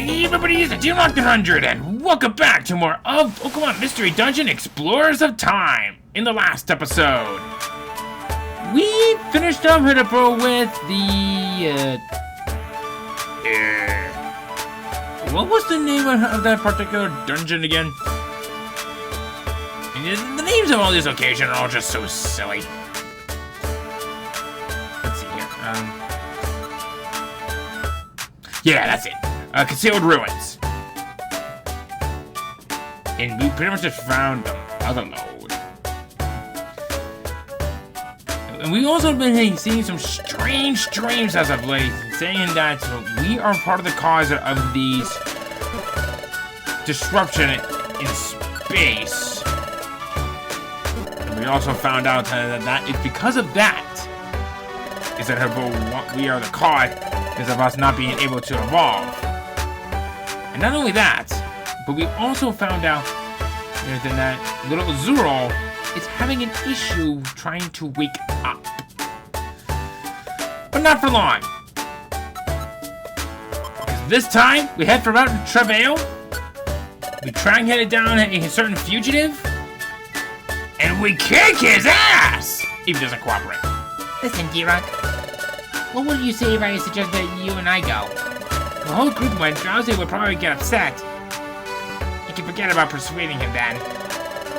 Hey everybody, it's the Team Rocket 100 and welcome back to more of Pokemon Mystery Dungeon Explorers of Time. In the last episode, we finished up with the, what was the name of that particular dungeon again? And the names of all these locations are all just so silly. Let's see here. Yeah, that's it. Concealed ruins. And we pretty much just found the other node. And we've also been seeing some strange dreams as of late, saying that we are part of the cause of these disruption in space. And we also found out that it's because of that is that we are the cause is of us not being able to evolve. And not only that, but we also found out that little Azuill is having an issue trying to wake up. But not for long. Because this time, we head for Mount Drowzee, we try and head down a certain fugitive, and we kick his ass! If he doesn't cooperate. Listen, D-Rock, what would you say if I suggest that you and I go? The whole group went, Drowzee would probably get upset. You can forget about persuading him then.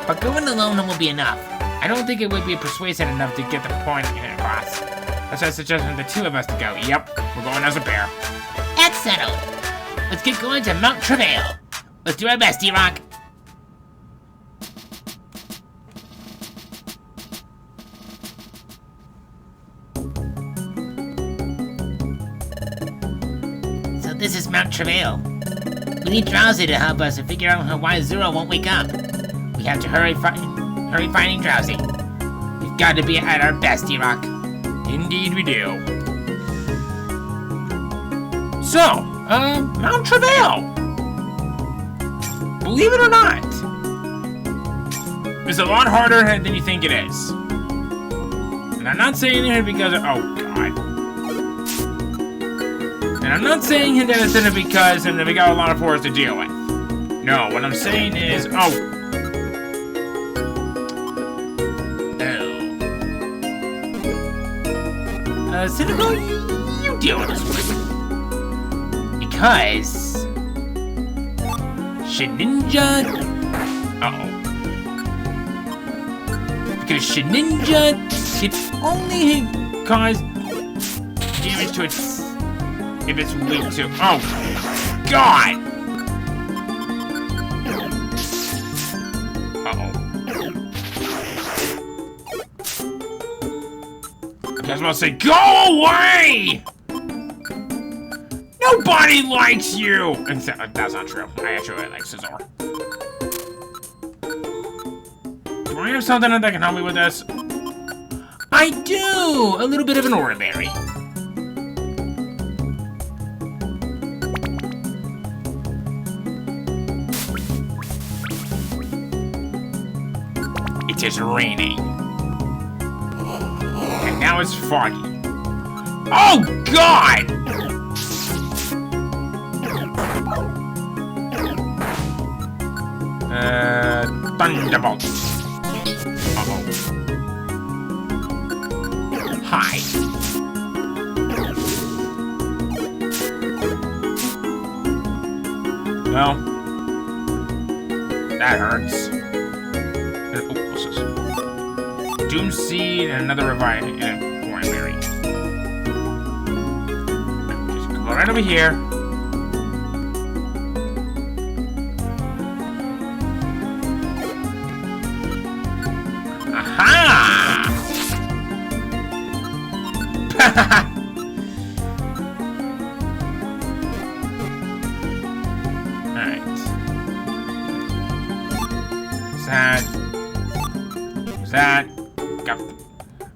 But going alone will be enough. I don't think it would be persuasive enough to get the point across. That's why I suggested the two of us to go. Yep, we're going as a pair. That's settled. Let's get going to Mount Drowzee. Let's do our best, D-Rock. This is Mount Drowzee. We need Drowzee to help us to figure out why Azuill won't wake up. We have to hurry finding Drowzee. We've got to be at our best, D-Rock. Indeed we do. So, Mount Drowzee. Believe it or not, it's a lot harder than you think it is. And I'm not saying it because of, oh god. And I'm not saying that it's in it because we got a lot of force to deal with. No, what I'm saying is, Cynical, you deal with this one. Because Shedinja, because Shedinja can only cause damage to its if it's weak to. Oh, God! I was about to say, go away! Nobody likes you! And that's not true. I actually really like Scizor. Do I have something that can help me with this? I do! A little bit of an Oranberry. It is raining. And now it's foggy. Oh, God! Thunderbolt. Uh-oh. Hi. Well, that hurts. What's this? Doom Seed and another Revive and Oranberry. Just go right over here. Aha! Alright. That. Got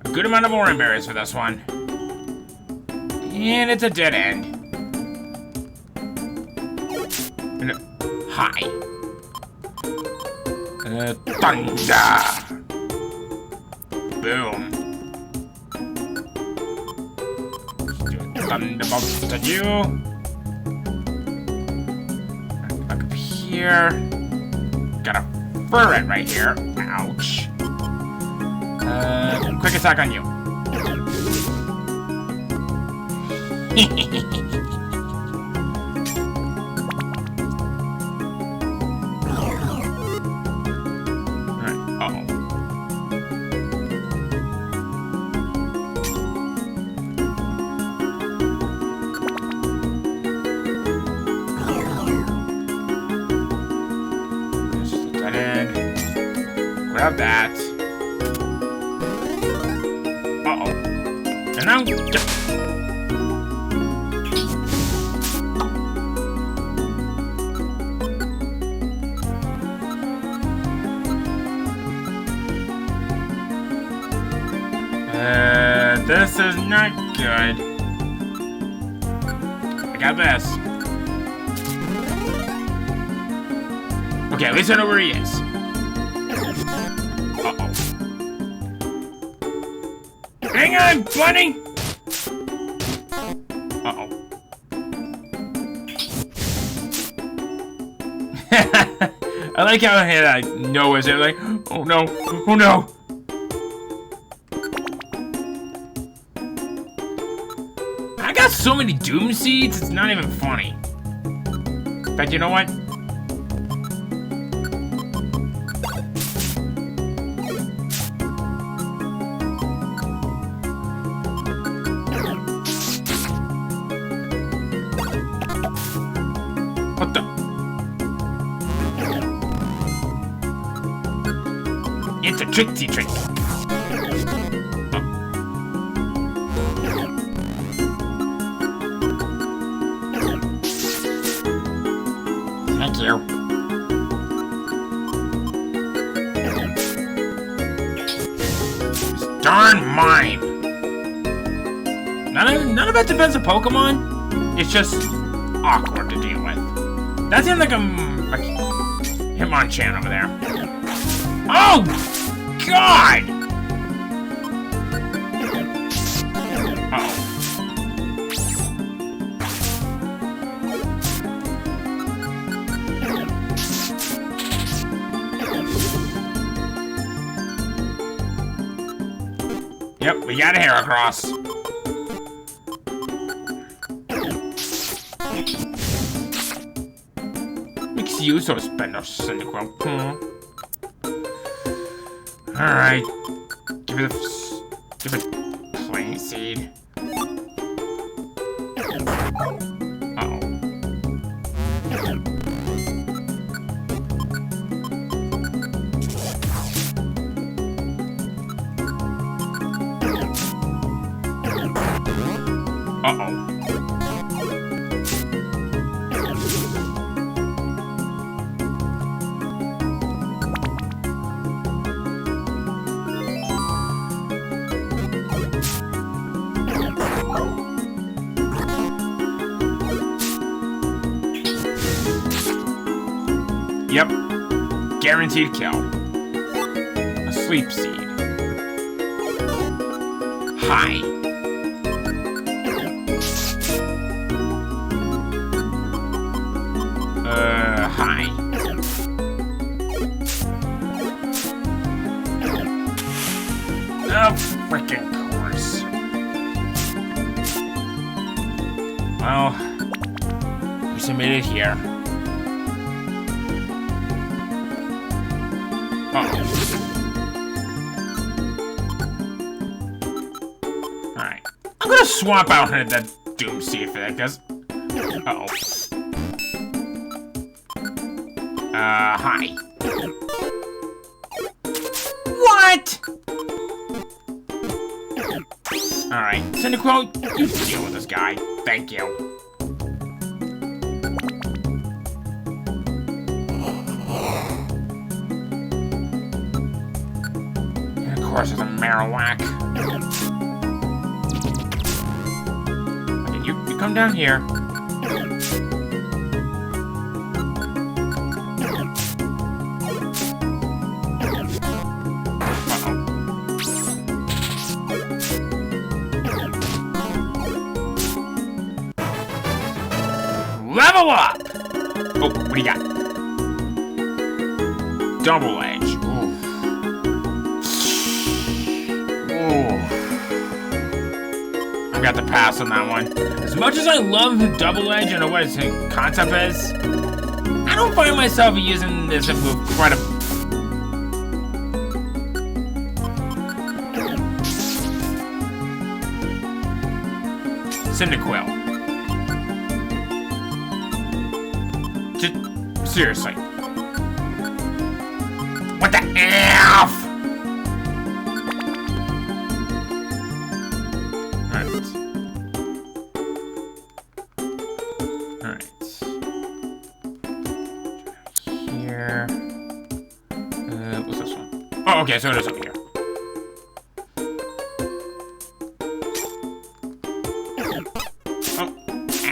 a good amount of Oranberries for this one. And it's a dead end. Hi. Thunder! Boom. Thunderbolt to you. here. Got a ferret right here. Ouch. Quick attack on you. Grab that. Uh-oh. And now... this is not good. I got this. Okay, at least I know where he is. Hang on, bunny! Uh-oh. I like how I had no as they're like, oh no, oh no! I got so many doom seeds, it's not even funny. In fact, you know what? What the? It's a tricksy trick. Thank you. It's darn mine. None of it depends on Pokemon. It's just awkward to deal with. That seems like a Hitmonchan over there. Oh, God! Uh-oh. Yep, we got a Heracross. Use or spend our Cyndaquil. Alright. Give it plain seed. Uh-oh. Uh-oh. Yep. Guaranteed kill. A sleep seed. Hi. Hi. Of frickin' course. Well, we submitted here. Alright. I'm gonna swap out that Doom Seed for that, because... Uh-oh. Hi. What? Alright. Cyndaquil, you deal with this guy. Thank you. And of course, there's a Marowak. Okay, you come down here. Level up! Oh, what do you got? double edge. Ooh. Ooh. I've got to pass on that one. As much as I love the double edge and what its concept is, I don't find myself using this move quite a... Cyndaquil. Seriously. What the F? Alright. Alright. Here. What's this one? Oh, okay, so it is over here. Oh.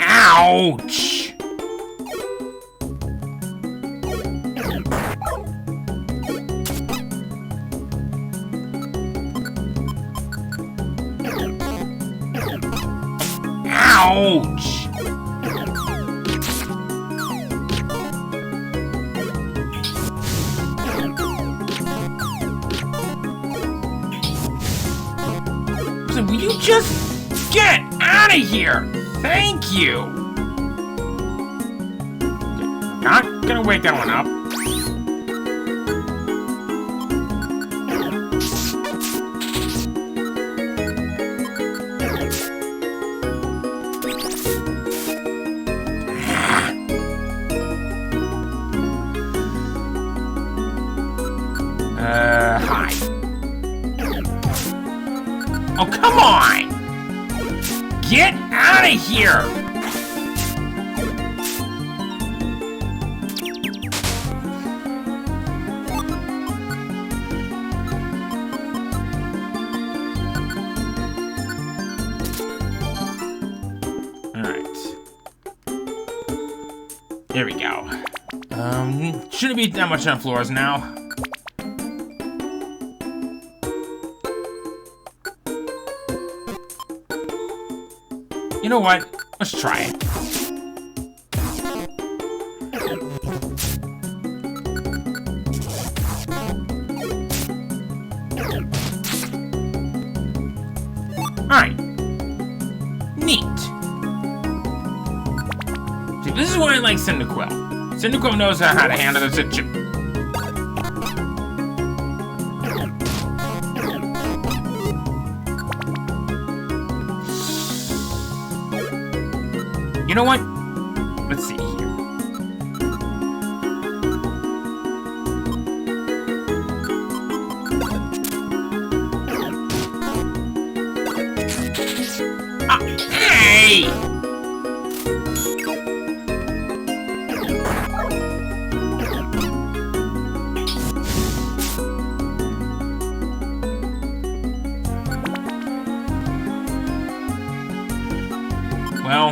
Ouch! Ouch! Listen, will you just get out of here? Thank you! Okay, not gonna wake that one up. Hi. Oh, come on! Get out of here! Alright. Here we go. Shouldn't be that much on floors now. You know what? Let's try it. Alright. Neat. See, this is why I like Cyndaquil. Cyndaquil knows how to handle the situation. You know what? Let's see here. Ah, hey! Well,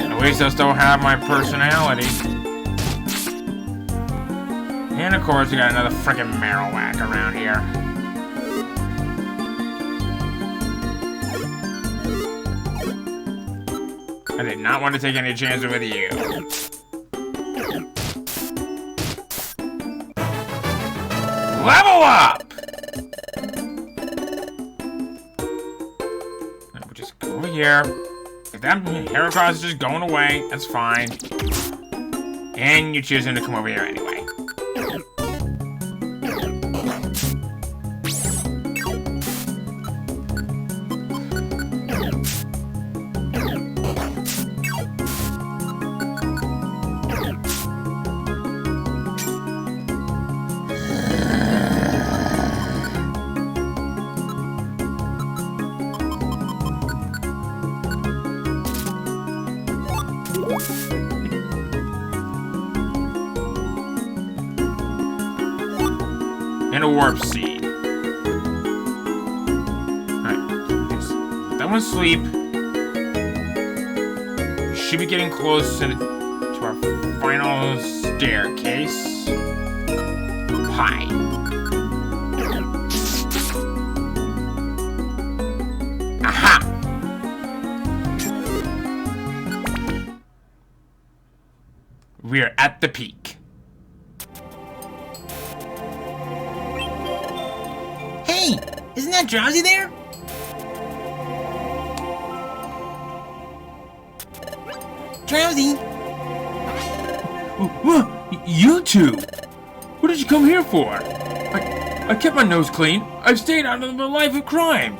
at least I still have my personality. And of course, we got another frickin' Marowak around here. I did not want to take any chances with you. Level up! We'll just go over here. If that Heracross is just going away, that's fine. And you're choosing to come over here anyway. And a warp seed. Alright, let that one sleep. Should be getting close to our final staircase. Hi. Aha! We're at the peak. Isn't that Drowzee there? Drowzee! You two! What did you come here for? I kept my nose clean. I've stayed out of the life of crime.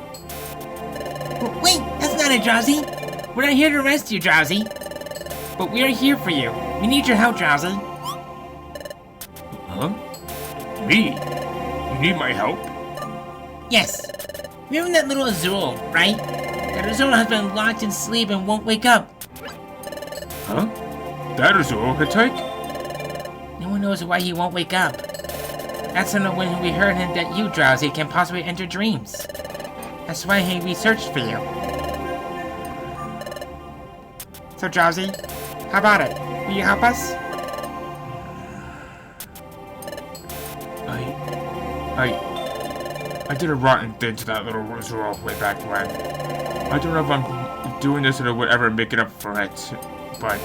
Wait, that's not it, Drowzee. We're not here to arrest you, Drowzee. But we are here for you. We need your help, Drowzee. Huh? Me? You need my help? Yes. Remember that little Azuill, right? That Azuill has been locked in sleep and won't wake up. Huh? That Azuill, Hitchhike? No one knows why he won't wake up. That's when we heard him that you, Drowzee, can possibly enter dreams. That's why we searched for you. So, Drowzee, how about it? Will you help us? I did a rotten thing to that little Azuill way back when. I don't know if I'm doing this and it would ever make it up for it, but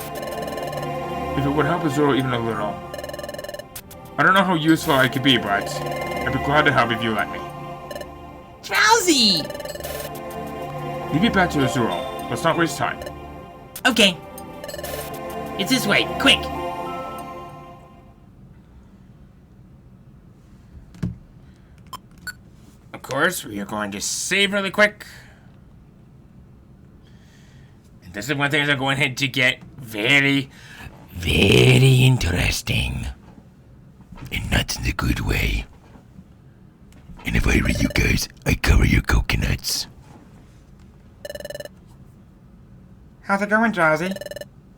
if it would help Azuill even a little. I don't know how useful I could be, but I'd be glad to help if you let me. Drowzee! Leave me back to Azuill. Let's not waste time. Okay. It's this way, quick! Of course, we are going to save really quick. And this is when things are going to get very, very interesting. And not in a good way. And if I were you guys, I'd cover your coconuts. How's it going, Drowzee?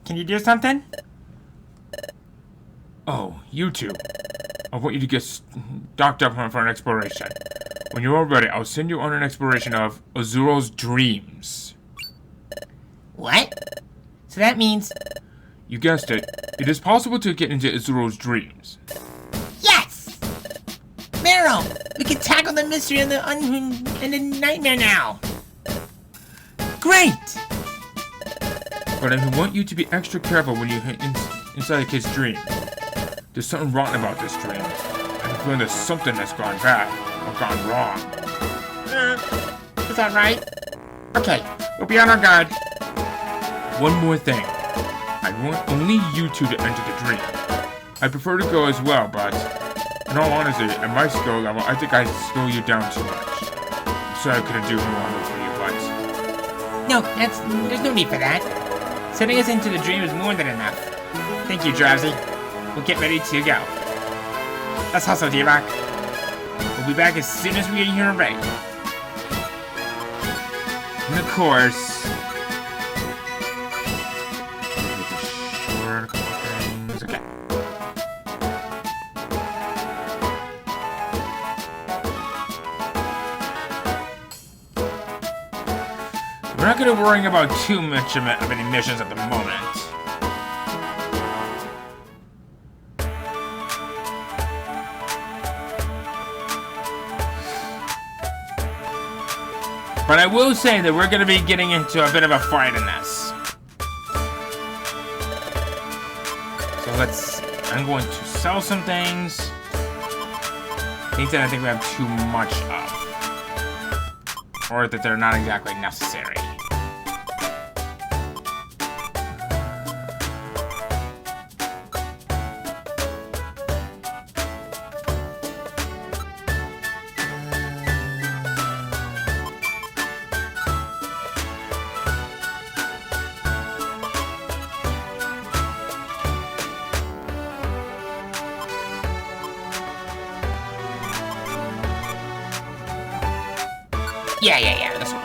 Can you do something? Oh, you two. I want you to get docked up for an exploration. When you're all ready, I'll send you on an exploration of Azuill's dreams. What? So that means... You guessed it. It is possible to get into Azuill's dreams. Yes! Meryl! We can tackle the mystery and the nightmare now! Great! But I want you to be extra careful when you hit inside a kid's dream. There's something rotten about this dream. I'm feeling there's something that's gone bad or gone wrong. Is that right? Okay, we'll be on our guard. One more thing. I want only you two to enter the dream. I prefer to go as well, but in all honesty, at my skill level, I think I slow you down too much. I'm sorry I couldn't do more for you, but... No, there's no need for that. Sending us into the dream is more than enough. Thank you, Drowzee. We'll get ready to go. Let's hustle, D-Rock. We'll be back as soon as we are here and ready. And of course... Okay. We're not going to worry about too much of any missions at the moment. But I will say that we're going to be getting into a bit of a fight in this. So I'm going to sell some things. Things that I think we have too much of. Or that they're not exactly necessary. Yeah, this one.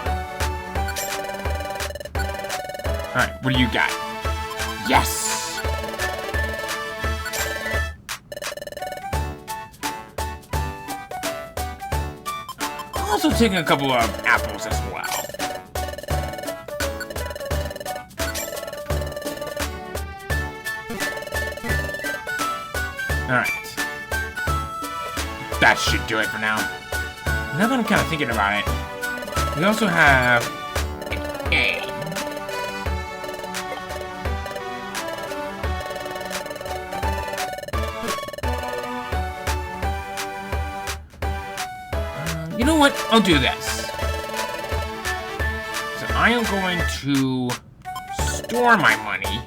Alright, what do you got? Yes! I'm also taking a couple of apples as well. Alright. That should do it for now. Now that I'm kind of thinking about it, we also have A. You know what? I'll do this. So I am going to store my money.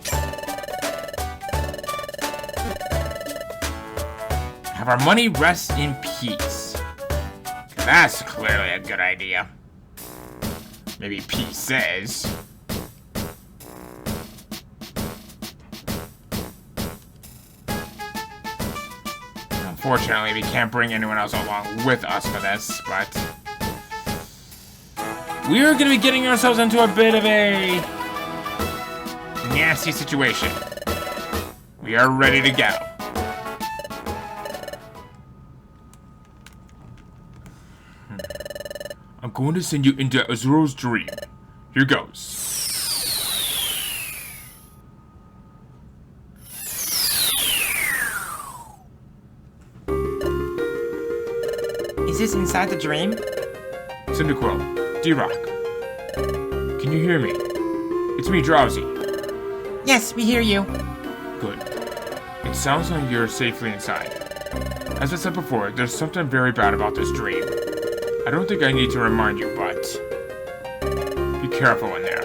Have our money rest in peace. That's clearly a good idea. Maybe P says. Unfortunately, we can't bring anyone else along with us for this, but we're gonna be getting ourselves into a bit of a nasty situation. We are ready to go. I'm going to send you into Azuill's dream. Here goes. Is this inside the dream? Cyndaquil, D-Rock. Can you hear me? It's me, Drowzee. Yes, we hear you. Good. It sounds like you're safely inside. As I said before, there's something very bad about this dream. I don't think I need to remind you, but be careful in there.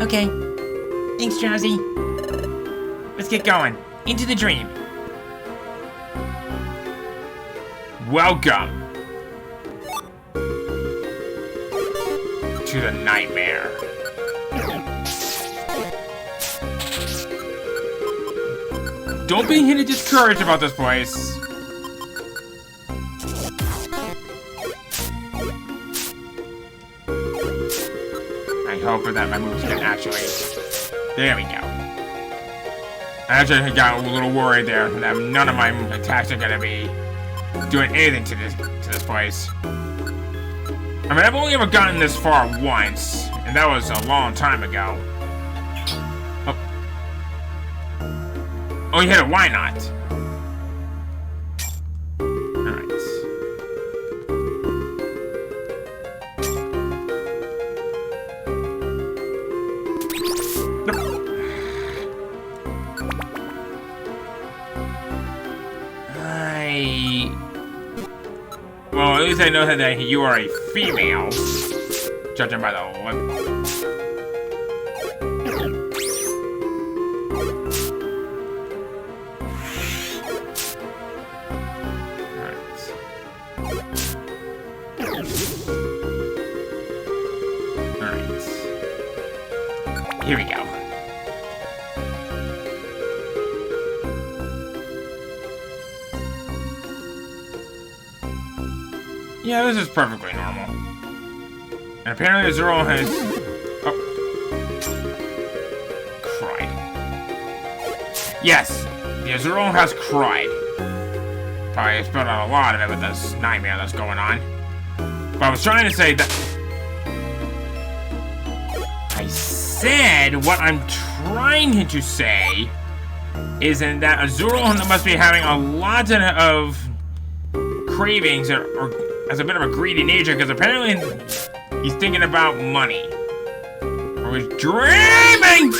Okay. Thanks, Drowzee. Let's get going. Into the dream. Welcome to the nightmare. Don't be hinted discouraged about this place. I hope that my moves can actually... There we go. I actually got a little worried there that none of my attacks are gonna be doing anything to this place. I mean, I've only ever gotten this far once, and that was a long time ago. Oh, you hit it. Why not? Alright. Well, at least I know that you are a female, judging by the lip. Alright. Here we go. Yeah, this is perfectly normal. And apparently Azuill has... Oh. Cried. Yes, the Azuill has cried. Probably spilled out a lot of it with this nightmare that's going on. But I was trying to say that... I said what I'm trying to say is that Azuill must be having a lot of cravings or as a bit of a greedy nature, because apparently he's thinking about money. Or he's dreaming!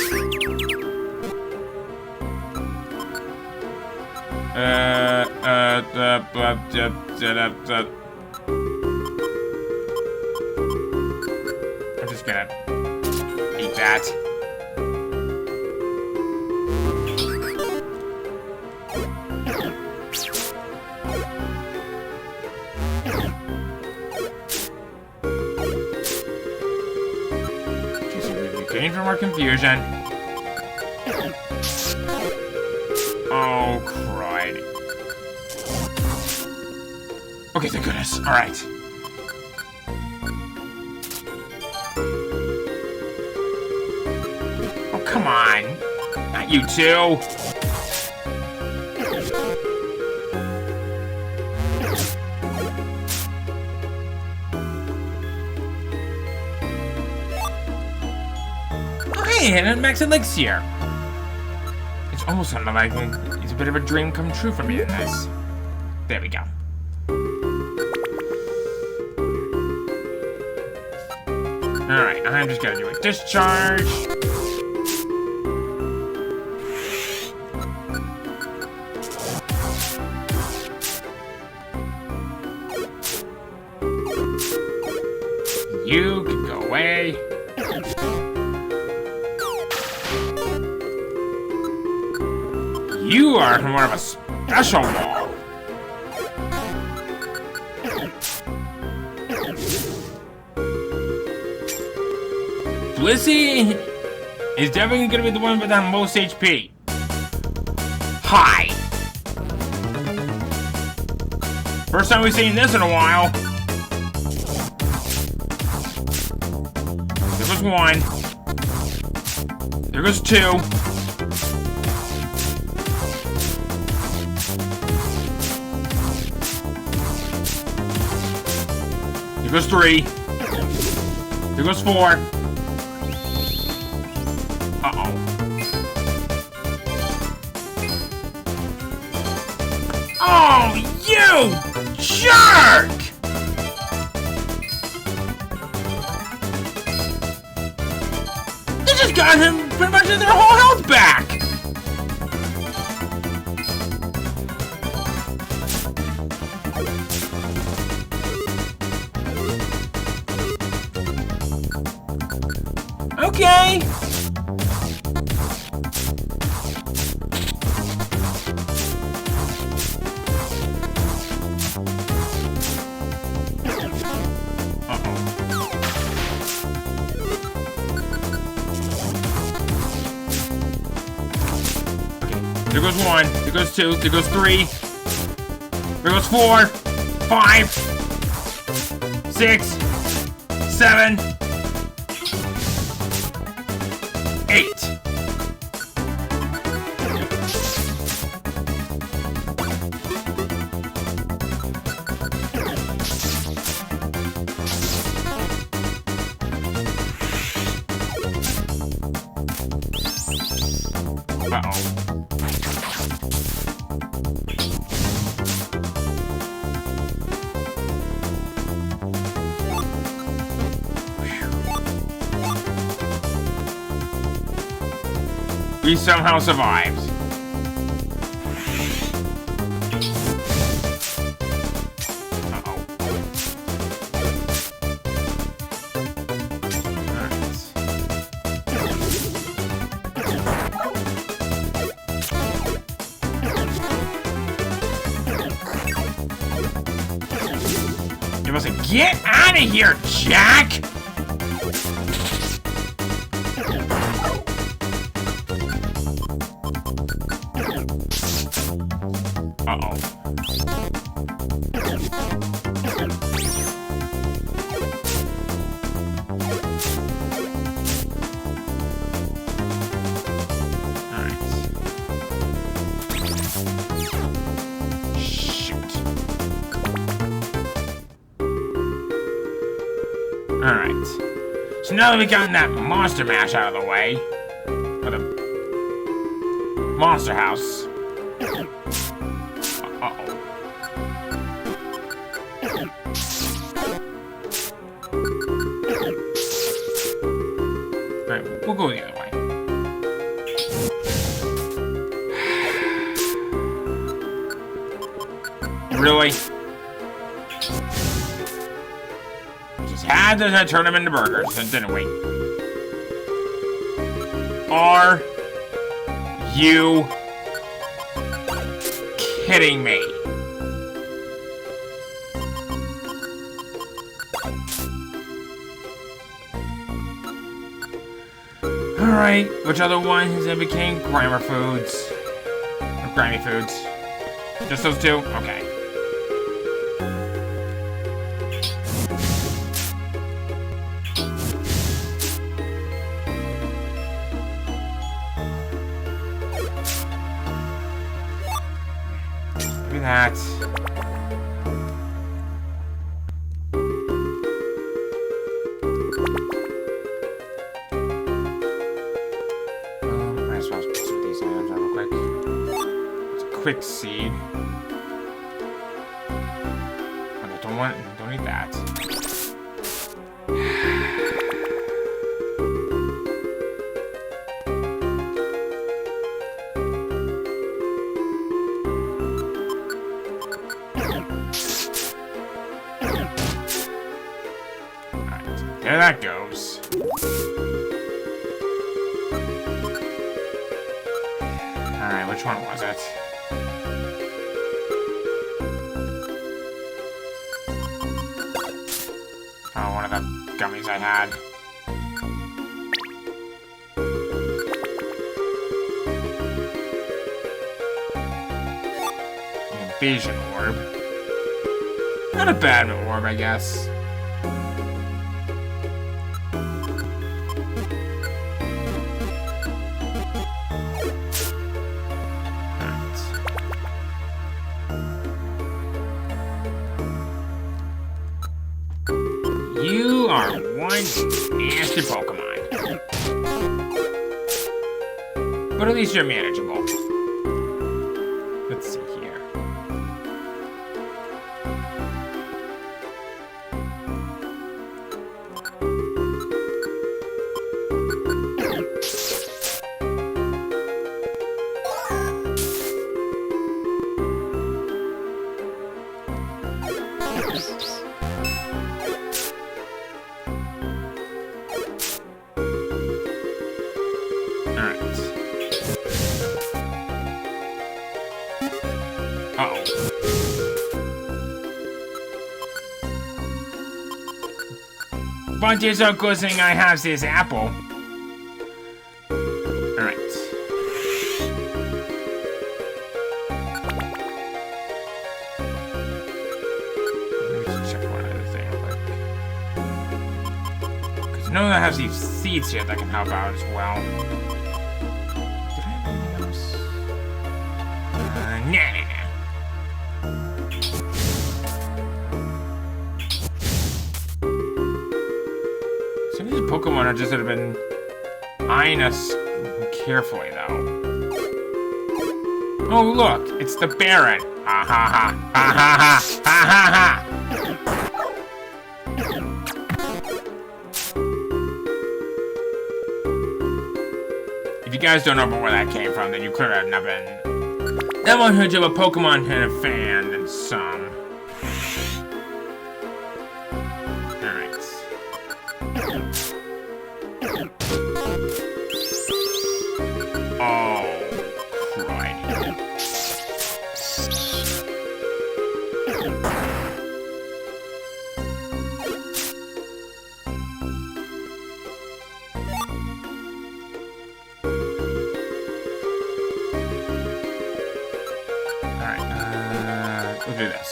I'm just gonna eat that. For more confusion. Oh, cried. Okay, thank goodness. Alright. Oh, come on. Not you two. And a max elixir. It's almost sounded like it's a bit of a dream come true for me in this. There we go. Alright, I'm just gonna do a discharge. You can go away. You are more of a special ball. Blissey is definitely gonna be the one with the most HP. Hi. First time we've seen this in a while. There goes one. There goes two. There goes three. There goes four. Uh-oh. Oh, you jerk! They just got him pretty much their whole health back! Okay. There goes one, there goes two, there goes three, there goes 4, 5, 6, 7, 8. Uh-oh. He somehow survives. Uh-oh. Alright. You must say, get out of here, Jack! Uh-oh. Alright. Shoot. Alright. So now that we've gotten that monster mash out of the way, or the monster house. Uh-oh. Alright, we'll go the other way. Really? Just had to turn them into burgers, didn't we? Are you kidding me? Alright, which other ones that became Grimer Foods? Or Grimy Foods? Just those two? Okay. Look at that. Might as well put some of these items on real quick. It's a quick seed. Okay, don't need that. there that goes. Alright, which one was it? Oh, one of the gummies I had. Vision orb. Not a bad orb, I guess. Alright. You are one nasty Pokemon. But at least you're manageable. Let's see here. Uh-oh. But it's a good thing I have this apple. Alright. Let me just check one other thing real quick. Because I know that I have these seeds here that can help out as well. Did I have anything else? Nah. Pokemon are just sort of been eyeing us carefully, though. Oh, look! It's the Baron! Ha ha ha! Ha ha ha! Ha ha ha! If you guys don't know where that came from, then you clearly have not been that much of a Pokemon fan than some. We'll do this.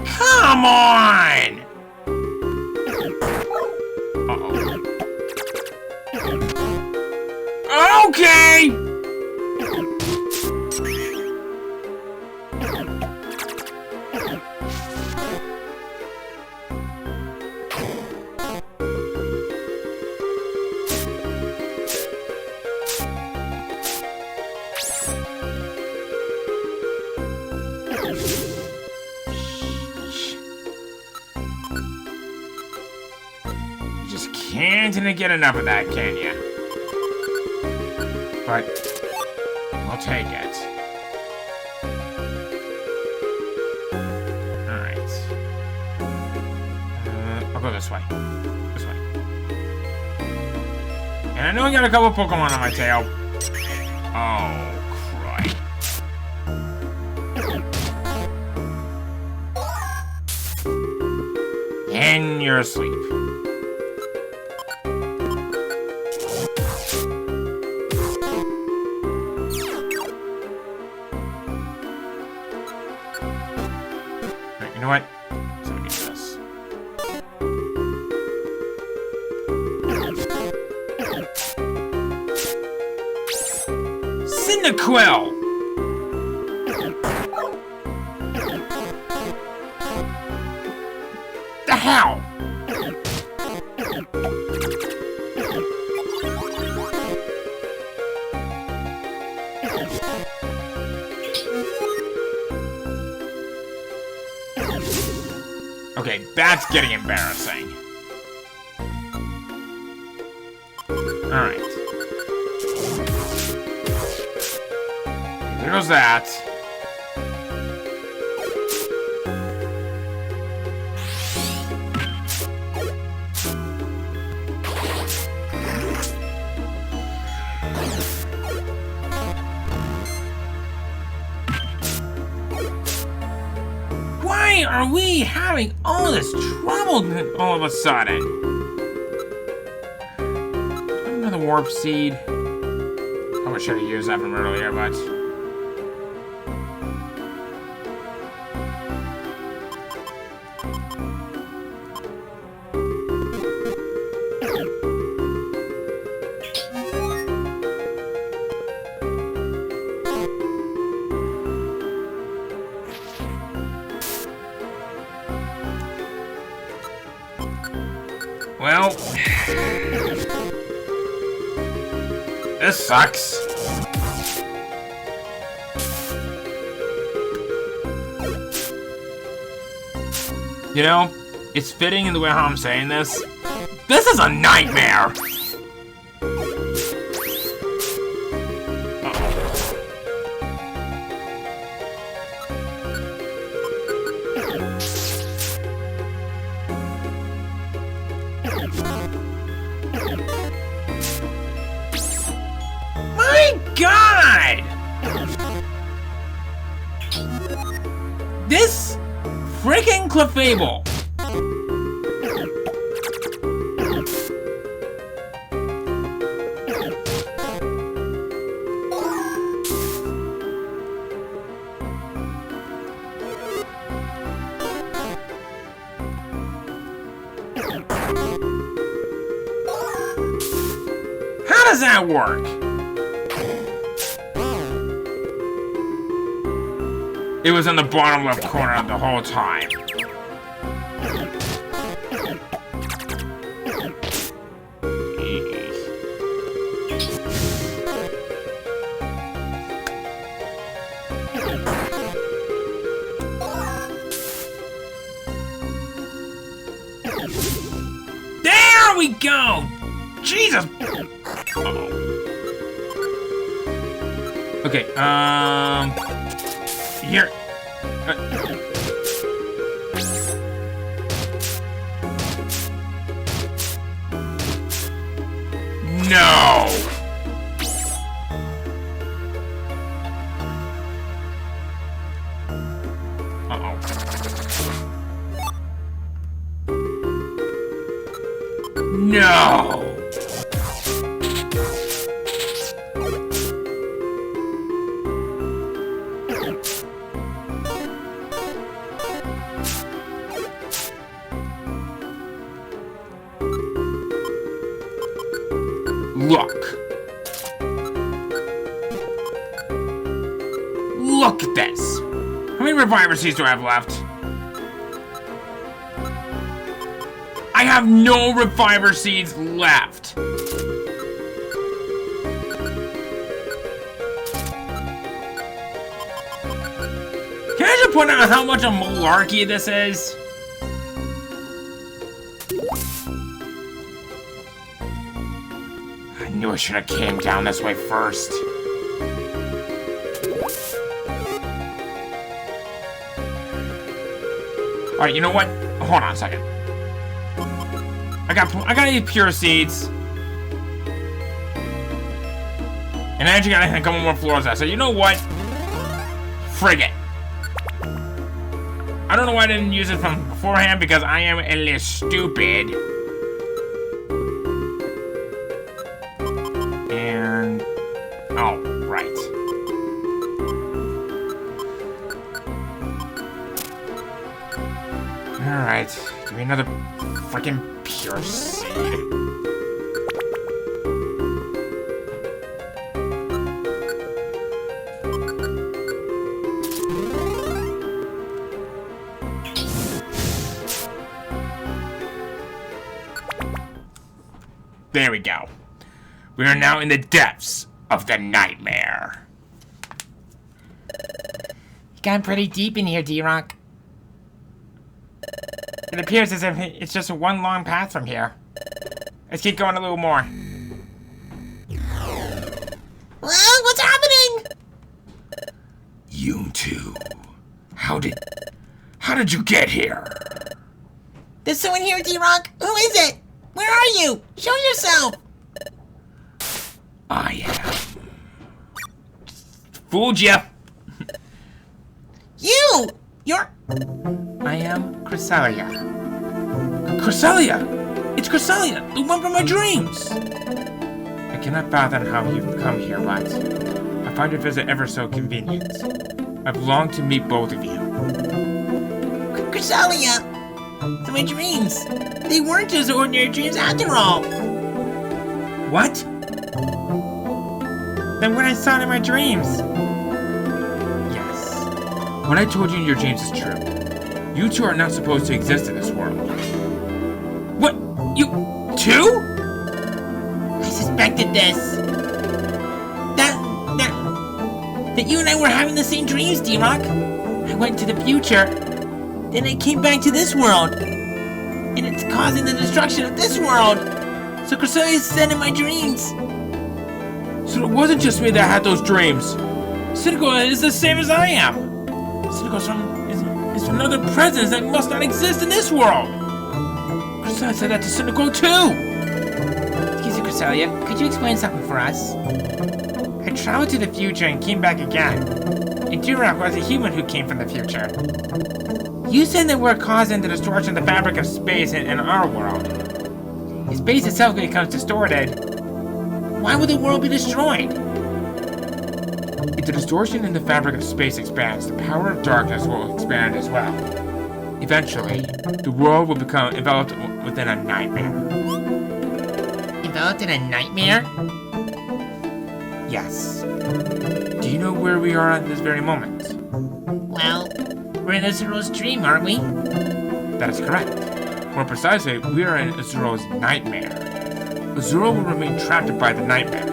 Come on! Uh-oh. Okay! Can't get enough of that, can ya? But we'll take it. Alright. I'll go this way. This way. And I know I got a couple Pokemon on my tail. Oh, crud. And you're asleep. You know what? So we do this. Cyndaquil! hell? Okay, that's getting embarrassing. Alright. There goes that. Why are we having all this trouble all of a sudden? Another warp seed. Probably should have used that from earlier, but... Well, this sucks. You know, it's fitting in the way how I'm saying this. This is a nightmare! My God! This freaking Clefable! How does that work? It was in the bottom left corner the whole time. There we go! Jesus! Uh-oh. Okay, here. No! Uh-oh. No! Look at this! How many reviver seeds do I have left? I have no reviver seeds left! Can I just point out how much a malarkey this is? I knew I should have came down this way first. Alright, you know what? Hold on a second. I got these pure seeds. And I actually got a couple more floors there. So you know what? Frig it. I don't know why I didn't use it from beforehand because I am a little stupid. And oh, right. Alright, give me another freaking pure seed. There we go. We are now in the depths of the nightmare. You got pretty deep in here, D-Rock. It appears as if it's just one long path from here. Let's keep going a little more. What's happening? You two. How did you get here? There's someone here, D-Rock. Who is it? Where are you? Show yourself. I am. Fooled ya. You're... I am Cresselia. Cresselia! It's Cresselia, the one from my dreams! I cannot fathom how you've come here, but I find your visit ever so convenient. I've longed to meet both of you. Cresselia! So my dreams. They weren't just ordinary dreams after all. What? Then what I saw in my dreams? Yes. What I told you in your dreams is true. You two are not supposed to exist in this world. What? You two? I suspected this. That you and I were having the same dreams, D-Rock. I went to the future, then I came back to this world. And it's causing the destruction of this world. So Cresselia is sent in my dreams. So it wasn't just me that had those dreams. Cynical is the same as I am. Cynical is from another presence that must not exist in this world. Cresselia said that to Cynical too. Excuse me, Cresselia, could you explain something for us? I traveled to the future and came back again. And D-Rock was a human who came from the future. You said that we're causing the distortion of the fabric of space in our world. If space itself becomes distorted, why would the world be destroyed? If the distortion in the fabric of space expands, the power of darkness will expand as well. Eventually, the world will become enveloped within a nightmare. Enveloped in a nightmare? Yes. Do you know where we are at this very moment? Well, we're in Azuill's dream, aren't we? That is correct. More precisely, we are in Azuill's nightmare. Azuill will remain trapped by the nightmare,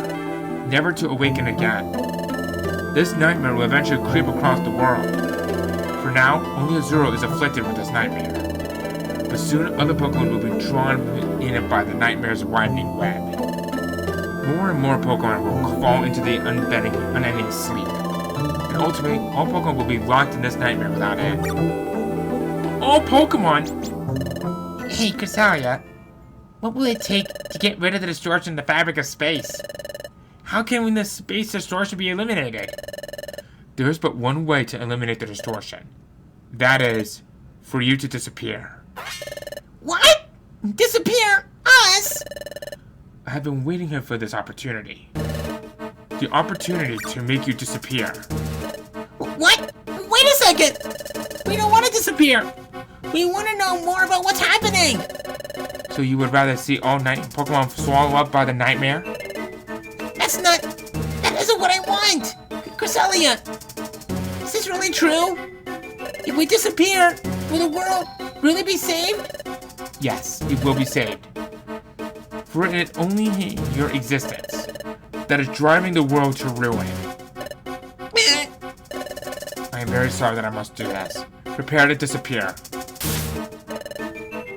never to awaken again. This nightmare will eventually creep across the world. For now, only Azuill is afflicted with this nightmare. But soon, other Pokemon will be drawn in by the nightmare's widening web. More and more Pokemon will fall into the unending sleep. And ultimately, all Pokemon will be locked in this nightmare without end. All Pokemon? Hey, Cresselia, what will it take to get rid of the distortion in the fabric of space? How can the space distortion be eliminated? There is but one way to eliminate the distortion. That is, for you to disappear. What? Disappear? Us? I have been waiting here for this opportunity. The opportunity to make you disappear. What? Wait a second! We don't want to disappear! We want to know more about what's happening! So you would rather see all Pokemon swallowed up by the nightmare? That isn't what I want! Cresselia, is this really true? If we disappear, will the world really be saved? Yes, it will be saved. For it is only your existence that is driving the world to ruin. I am very sorry that I must do this. Prepare to disappear.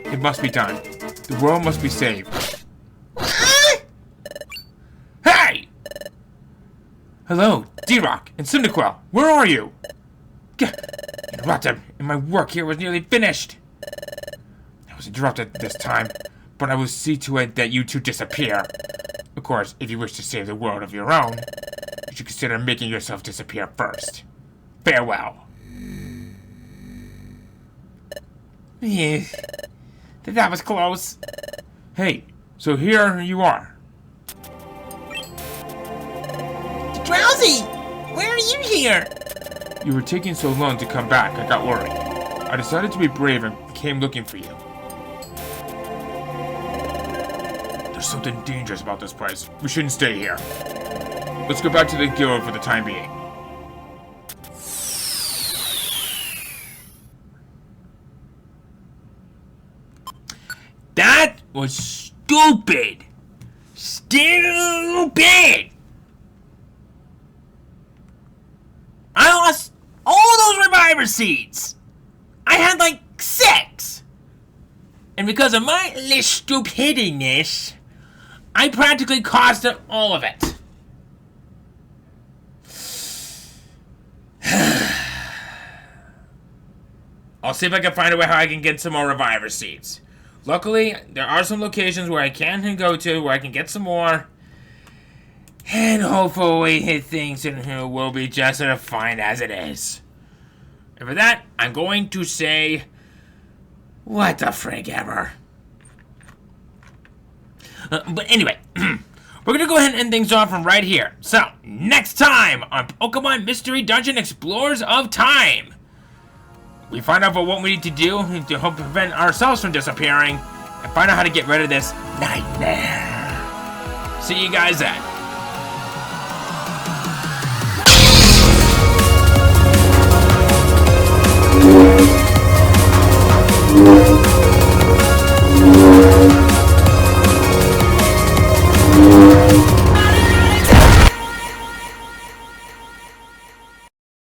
It must be done. The world must be saved. Hey! Hello, D-Rock and Cyndaquil. Where are you? Interrupted, and my work here was nearly finished. I was interrupted this time, but I will see to it that you two disappear. Of course, if you wish to save the world of your own, you should consider making yourself disappear first. Farewell. Yeah, that was close. Hey, so here you are. Drowzee! Where are you here? You were taking so long to come back, I got worried. I decided to be brave and came looking for you. There's something dangerous about this place. We shouldn't stay here. Let's go back to the guild for the time being. That was stupid! stupid! I lost all those reviver seeds! I had like 6! And because of my little stupidness, I practically cost them all of it. I'll see if I can find a way how I can get some more reviver seeds. Luckily, there are some locations where I can go to, where I can get some more. And hopefully things in here will be just as fine as it is. And for that, I'm going to say, what the frig ever. But anyway, we're going to go ahead and end things off from right here. So, next time on Pokemon Mystery Dungeon Explorers of Time, we find out what we need to do to help prevent ourselves from disappearing and find out how to get rid of this nightmare. See you guys then.